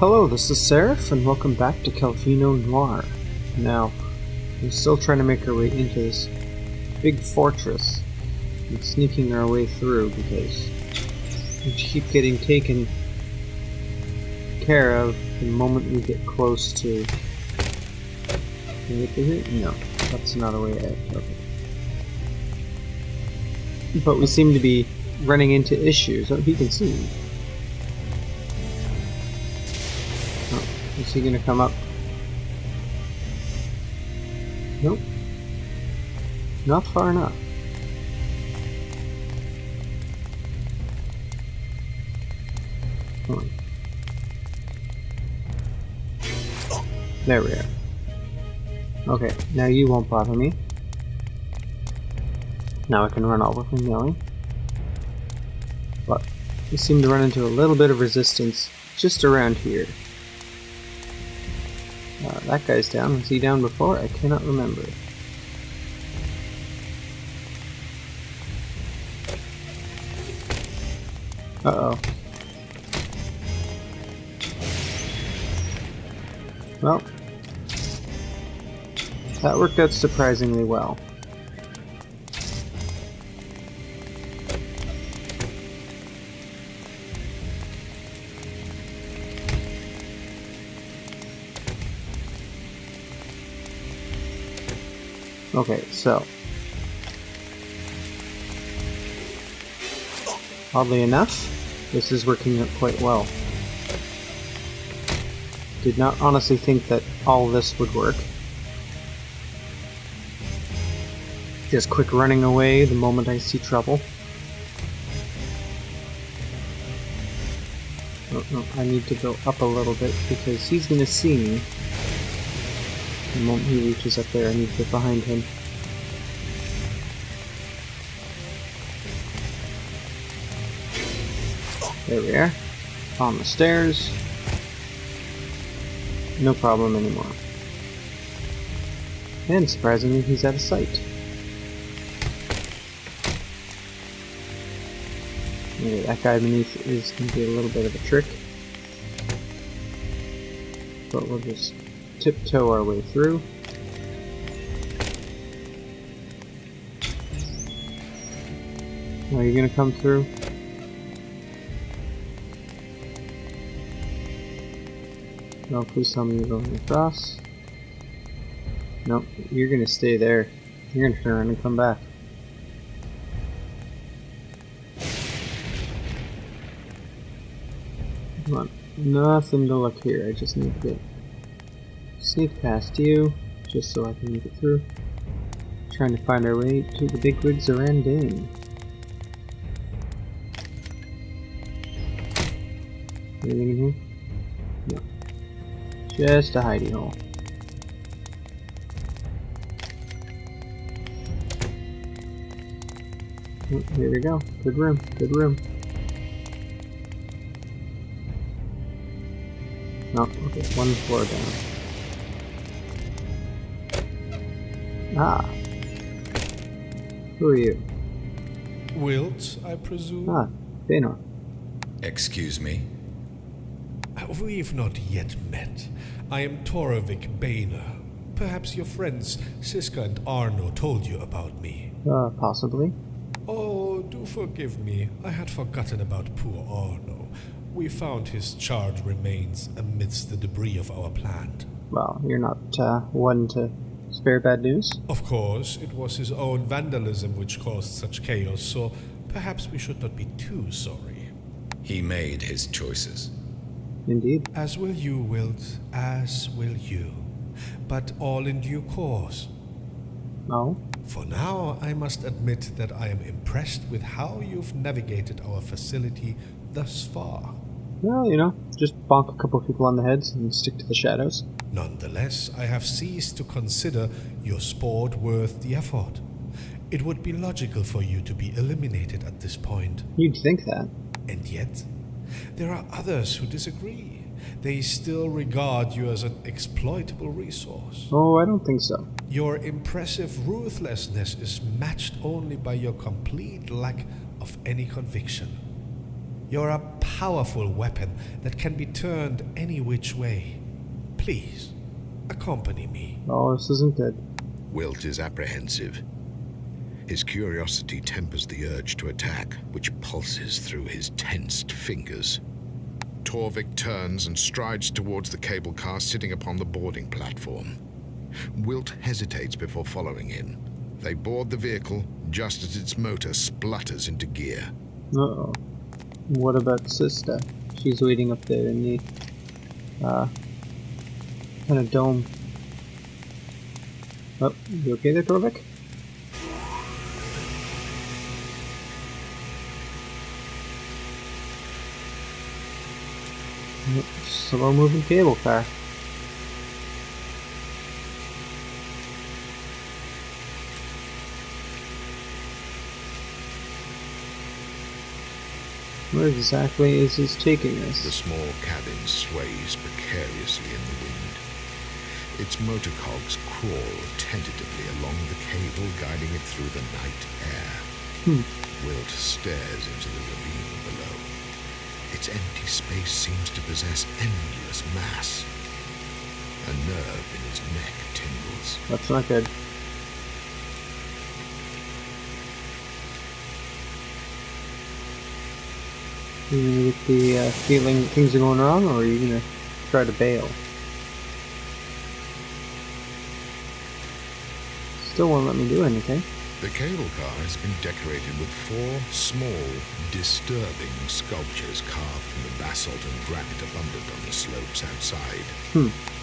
Hello, this is Seraph, and welcome back to Calvino Noir. Now, we're still trying to make our way into this big fortress and sneaking our way through because we keep getting taken care of the moment we get close to... Can we get through here? No, that's not a way out. Okay. But we seem to be running into issues. Oh, he can see me. Oh, is he gonna come up? Nope. Not far enough. Come on. There we are. Okay, now you won't bother me. Now I can run over from yelling. But we seem to run into a little bit of resistance just around here. That guy's down. Was he down before? I cannot remember. Uh-oh. Well, that worked out surprisingly well. Okay, so oddly enough, this is working out quite well. Did not honestly think that all this would work. Just quick running away the moment I see trouble. Oh, no, I need to go up a little bit because he's gonna see me. The moment he reaches up there, I need to get behind him. There we are. On the stairs. No problem anymore. And surprisingly, he's out of sight. Okay, that guy beneath is going to be a little bit of a trick. But we'll just tiptoe our way through. Are you gonna come through? No, please tell me you're going across. Nope, you're gonna stay there. You're gonna turn around and come back. Come on, nothing to look here. I just need to sneak past you, just so I can make it through. Trying to find our way to the bigwigs around Dane. Anything in here? No. Just a hidey hole. Oh, here we go. Good room. Good room. No, okay, one floor down. Ah. Who are you? Wilt, I presume? Ah, Calvino. Excuse me? We've not yet met. I am Torvik Baner. Perhaps your friends Siska and Arno told you about me. Possibly. Oh, do forgive me. I had forgotten about poor Arno. We found his charred remains amidst the debris of our plant. Well, you're not one to spare bad news. Of course, it was his own vandalism which caused such chaos, so perhaps we should not be too sorry. He made his choices. Indeed. As will you, Wilt, as will you. But all in due course. Oh? For now, I must admit that I am impressed with how you've navigated our facility thus far. Well, you know, just bonk a couple people on the heads and stick to the shadows. Nonetheless, I have ceased to consider your sport worth the effort. It would be logical for you to be eliminated at this point. You'd think that. And yet, there are others who disagree. They still regard you as an exploitable resource. Oh, I don't think so. Your impressive ruthlessness is matched only by your complete lack of any conviction. You're a powerful weapon that can be turned any which way. Please, accompany me. Oh, this isn't good. Wilt is apprehensive. His curiosity tempers the urge to attack, which pulses through his tensed fingers. Torvik turns and strides towards the cable car sitting upon the boarding platform. Wilt hesitates before following him. They board the vehicle just as its motor splutters into gear. Uh-oh. What about Sister? She's waiting up there in the kind of dome. Oh, you okay there, Torvik? Slow-moving cable car. Where exactly is this taking us? The small cabin sways precariously in the wind. Its motor cogs crawl tentatively along the cable, guiding it through the night air. Wilt stares into the ravine below. Its empty space seems to possess endless mass. A nerve in his neck tingles. That's not good. Are you gonna get the feeling that things are going wrong, or are you gonna try to bail? Still won't let me do anything. The cable car has been decorated with 4 small, disturbing sculptures carved from the basalt and granite abundant on the slopes outside.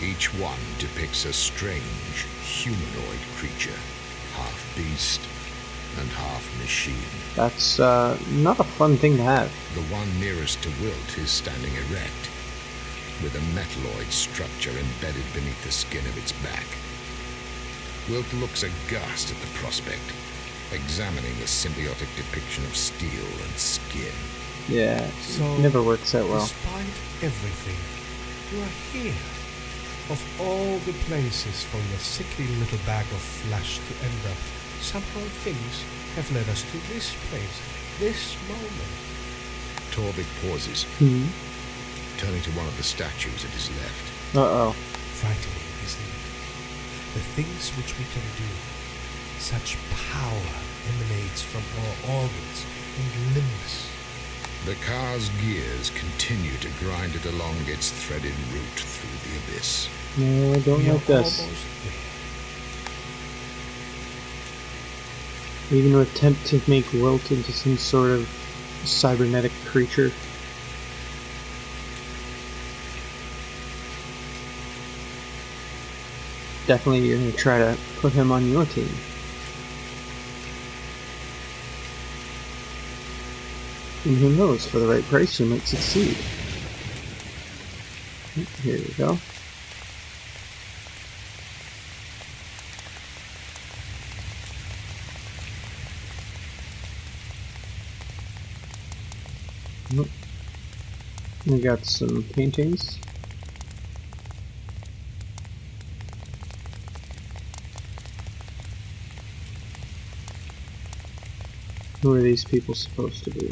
Each one depicts a strange, humanoid creature, half beast and half machine. That's not a fun thing to have. The one nearest to Wilt is standing erect, with a metalloid structure embedded beneath the skin of its back. Wilt looks aghast at the prospect, examining the symbiotic depiction of steel and skin. Yeah, So, it never works out well. Despite everything, you are here. Of all the places for your sickly little bag of flesh to end up, somehow things have led us to this place, this moment. Torvik pauses, turning to one of the statues at his left. Uh-oh. Frightening, isn't it? The things which we can do. Such power emanates from our organs and limbs. The car's gears continue to grind it along its threaded route through the abyss. No, I don't We are like this. almost there. Are you going to attempt to make Wilt into some sort of cybernetic creature? Definitely you're going to try to put him on your team. And who knows, for the right price you might succeed. Here you go. Nope. We got some paintings. Who are these people supposed to be?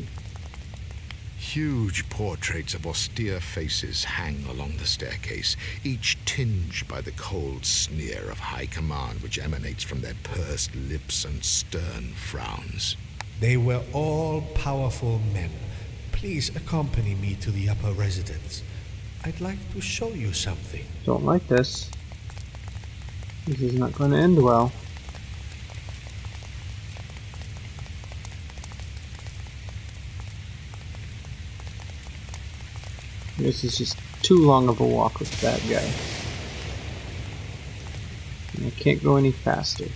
Huge portraits of austere faces hang along the staircase, each tinged by the cold sneer of high command which emanates from their pursed lips and stern frowns. They were all powerful men. Please accompany me to the upper residence. I'd like to show you something. Don't like this. This is not going to end well. This is just too long of a walk with that guy. And I can't go any faster.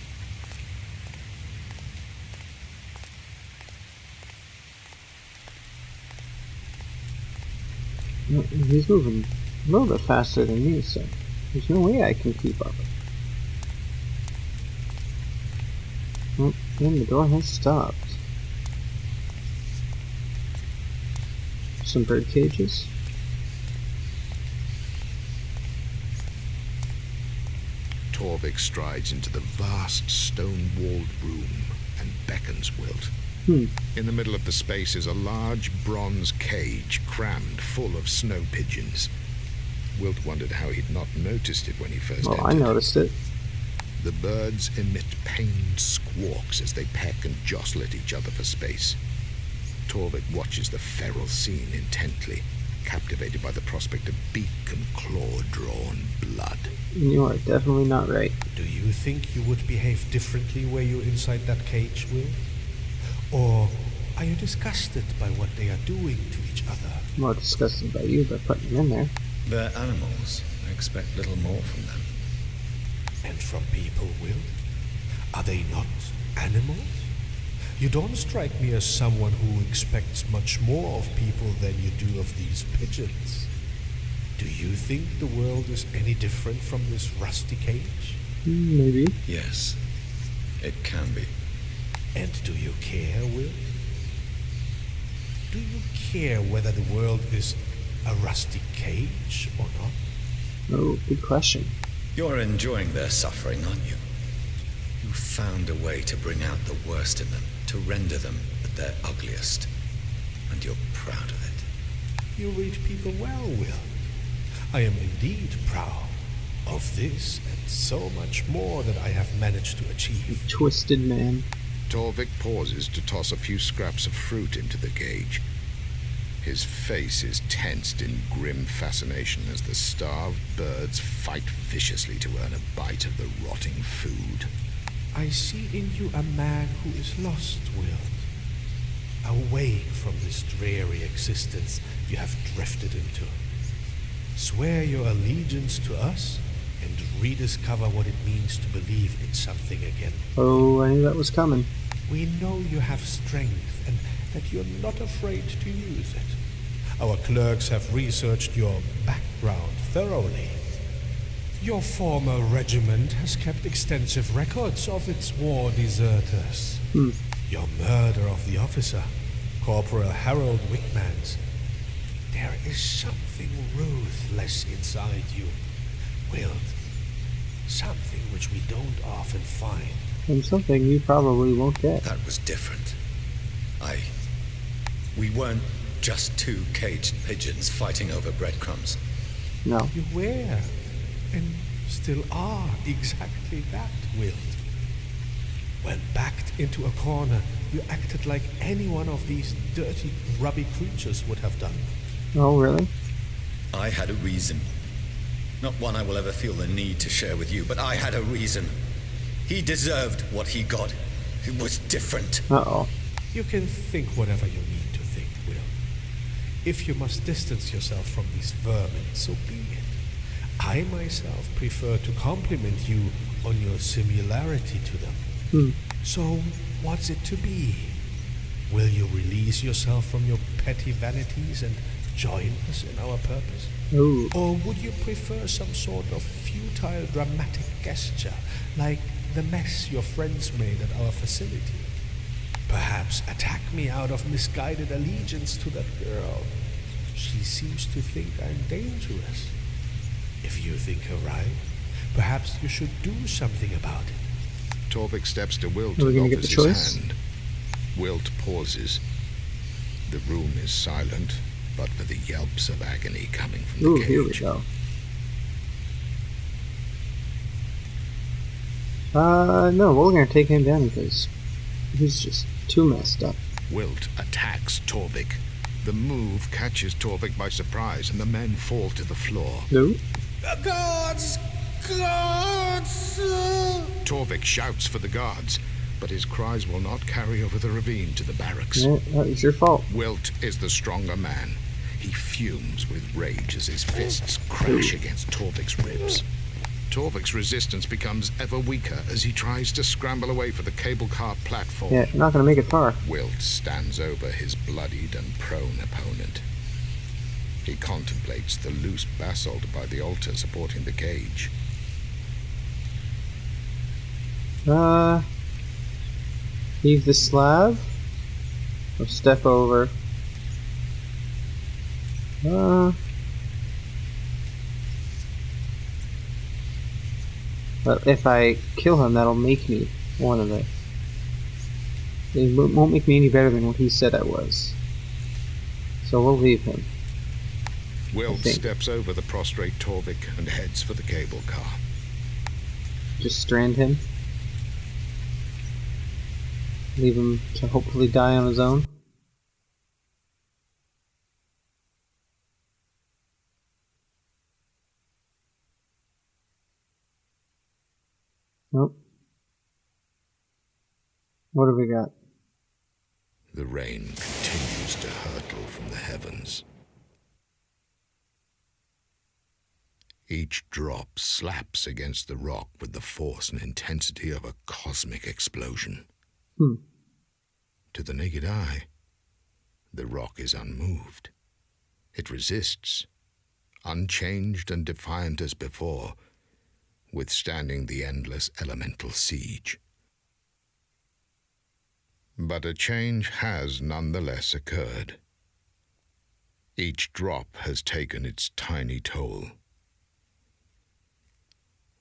No, he's moving a little bit faster than me, so there's no way I can keep up. Oh, and the door has stopped. Some bird cages. Torvik strides into the vast stone-walled room and beckons Wilt. In the middle of the space is a large bronze cage crammed full of snow pigeons. Wilt wondered how he'd not noticed it when he first entered. I noticed it. The birds emit pained squawks as they peck and jostle at each other for space. Torvik watches the feral scene intently, captivated by the prospect of beak and claw-drawn blood. You are definitely not right. Do you think you would behave differently were you inside that cage, Will? Or are you disgusted by what they are doing to each other? More disgusted by you by putting them in there. They're animals. I expect little more from them. And from people, Will? Are they not animals? You don't strike me as someone who expects much more of people than you do of these pigeons. Do you think the world is any different from this rusty cage? Maybe. Yes, it can be. And do you care, Will? Do you care whether the world is a rusty cage or not? Oh, good question. You're enjoying their suffering, aren't you? You found a way to bring out the worst in them, to render them at their ugliest. And you're proud of it. You read people well, Will. I am indeed proud of this and so much more that I have managed to achieve. Twisted man. Torvik pauses to toss a few scraps of fruit into the cage. His face is tensed in grim fascination as the starved birds fight viciously to earn a bite of the rotting food. I see in you a man who is lost, Will. Awake from this dreary existence you have drifted into. Swear your allegiance to us and rediscover what it means to believe in something again. Oh, I knew that was coming. We know you have strength and that you're not afraid to use it. Our clerks have researched your background thoroughly. Your former regiment has kept extensive records of its war deserters. Your murder of the officer, Corporal Harold Wickmans. There is something ruthless inside you, Wilt. Something which we don't often find. And something you probably won't get. That was different. We weren't just two caged pigeons fighting over breadcrumbs. No. You were, and still are, exactly that, Wilt. When backed into a corner, you acted like any one of these dirty, grubby creatures would have done. Oh, really? I had a reason. Not one I will ever feel the need to share with you, but I had a reason. He deserved what he got. It was different. Uh-oh. You can think whatever you need to think, Will. If you must distance yourself from these vermin, so be it. I myself prefer to compliment you on your similarity to them. So, what's it to be? Will you release yourself from your petty vanities and join us in our purpose? Ooh. Or would you prefer some sort of futile dramatic gesture, like the mess your friends made at our facility? Perhaps attack me out of misguided allegiance to that girl. She seems to think I'm dangerous. If you think her right, perhaps you should do something about it. Torvik steps to Wilt Are we and gonna get offers the his choice? hand. Wilt pauses. The room is silent, but for the yelps of agony coming from the Ooh, cage. here we go. No, we're gonna take him down because he's just too messed up. Wilt attacks Torvik. The move catches Torvik by surprise, and the men fall to the floor. No? Guards! Guards! Torvik shouts for the guards, but his cries will not carry over the ravine to the barracks. Yeah, that was your fault. Wilt is the stronger man. He fumes with rage as his fists crash against Torvik's ribs. Torvik's resistance becomes ever weaker as he tries to scramble away for the cable car platform. Yeah, you're not gonna make it far. Wilt stands over his bloodied and prone opponent. He contemplates the loose basalt by the altar supporting the cage. Leave the slab? Or step over? But if I kill him, that'll make me one of the It won't make me any better than what he said I was. So we'll leave him. Will steps over the prostrate Torvik and heads for the cable car. Just strand him. Leave him to hopefully die on his own. Nope. What have we got? The rain continues to hurtle from the heavens. Each drop slaps against the rock with the force and intensity of a cosmic explosion. To the naked eye, the rock is unmoved. It resists, unchanged and defiant as before, withstanding the endless elemental siege. But a change has nonetheless occurred. Each drop has taken its tiny toll.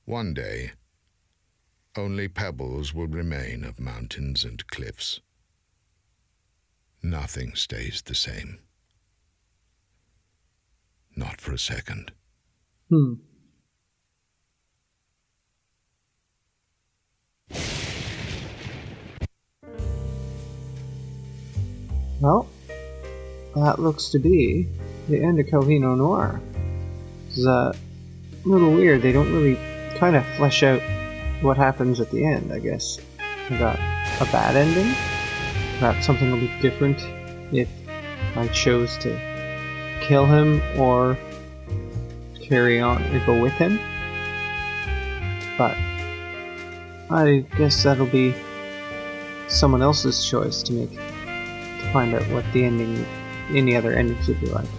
One day, only pebbles will remain of mountains and cliffs. Nothing stays the same. Not for a second. Well, that looks to be the end of Calvino Noir. It's a little weird. They don't really kind of flesh out what happens at the end, I guess. We got a bad ending. Perhaps something will be different if I chose to kill him or carry on or go with him. But I guess that'll be someone else's choice to make, to find out what the ending, any other endings would be like.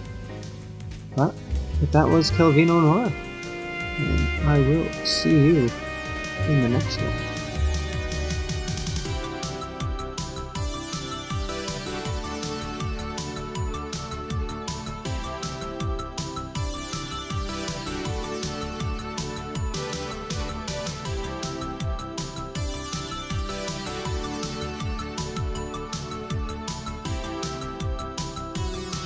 But that was Calvino Noir, and I will see you in the next one.